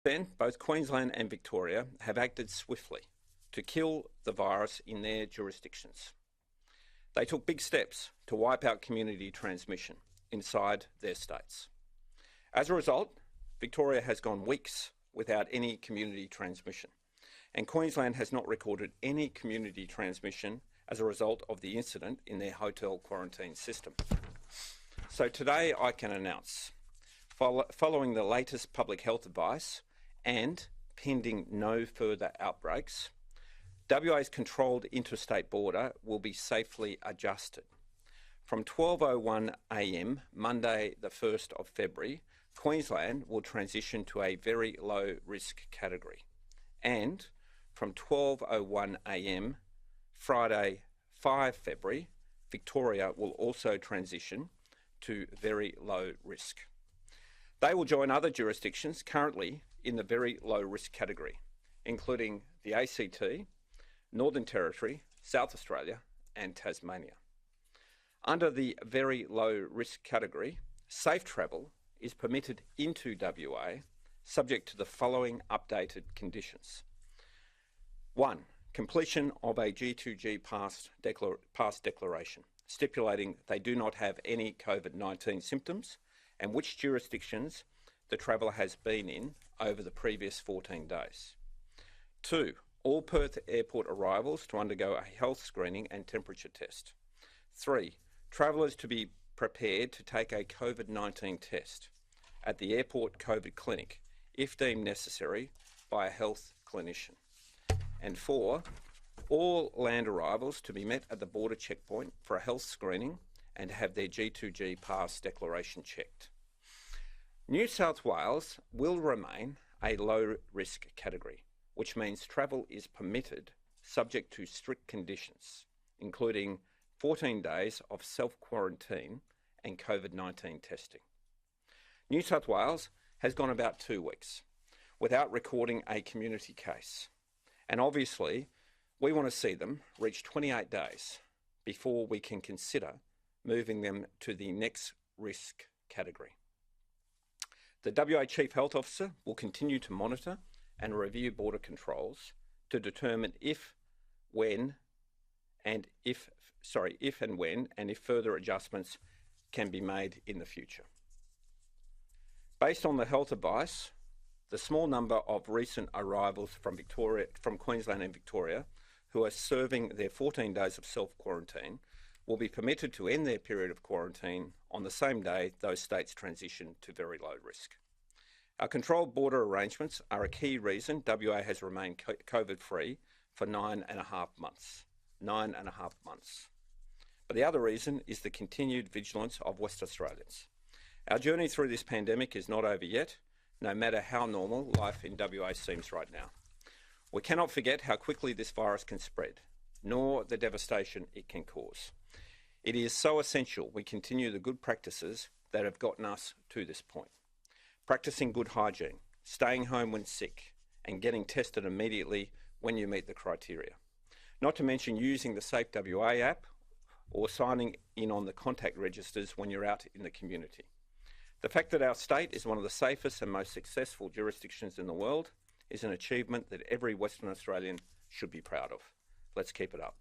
Then, both Queensland and Victoria have acted swiftly to kill the virus in their jurisdictions. They took big steps to wipe out community transmission inside their states. As a result, Victoria has gone weeks without any community transmission, and Queensland has not recorded any community transmission as a result of the incident in their hotel quarantine system. So today I can announce, following the latest public health advice and pending no further outbreaks, WA's controlled interstate border will be safely adjusted. From 12:01 a.m. Monday the 1st of February, Queensland will transition to a very low risk category. And from 12:01 a.m. Friday 5 February, Victoria will also transition to very low risk. They will join other jurisdictions currently in the very low risk category, including the ACT, Northern Territory, South Australia and Tasmania. Under the very low risk category, safe travel is permitted into WA subject to the following updated conditions. 1. Completion of a G2G pass declaration, stipulating they do not have any COVID-19 symptoms and which jurisdictions the traveller has been in over the previous 14 days. 2. All Perth Airport arrivals to undergo a health screening and temperature test. 3. Travellers to be prepared to take a COVID-19 test at the airport COVID clinic, if deemed necessary by a health clinician. And 4. All land arrivals to be met at the border checkpoint for a health screening and have their G2G pass declaration checked. New South Wales will remain a low risk category, which means travel is permitted subject to strict conditions, including 14 days of self-quarantine and COVID-19 testing. New South Wales has gone about 2 weeks without recording a community case. And obviously, we want to see them reach 28 days before we can consider moving them to the next risk category. The WA Chief Health Officer will continue to monitor and review border controls to determine if and when further adjustments can be made in the future. Based on the health advice, the small number of recent arrivals from Queensland and Victoria who are serving their 14 days of self-quarantine will be permitted to end their period of quarantine on the same day those states transition to very low risk. Our controlled border arrangements are a key reason WA has remained COVID-free for 9.5 months. 9.5 months. But the other reason is the continued vigilance of West Australians. Our journey through this pandemic is not over yet, no matter how normal life in WA seems right now. We cannot forget how quickly this virus can spread, nor the devastation it can cause. It is so essential we continue the good practices that have gotten us to this point. Practicing good hygiene, staying home when sick, and getting tested immediately when you meet the criteria. Not to mention using the Safe WA app or signing in on the contact registers when you're out in the community. The fact that our state is one of the safest and most successful jurisdictions in the world is an achievement that every Western Australian should be proud of. Let's keep it up.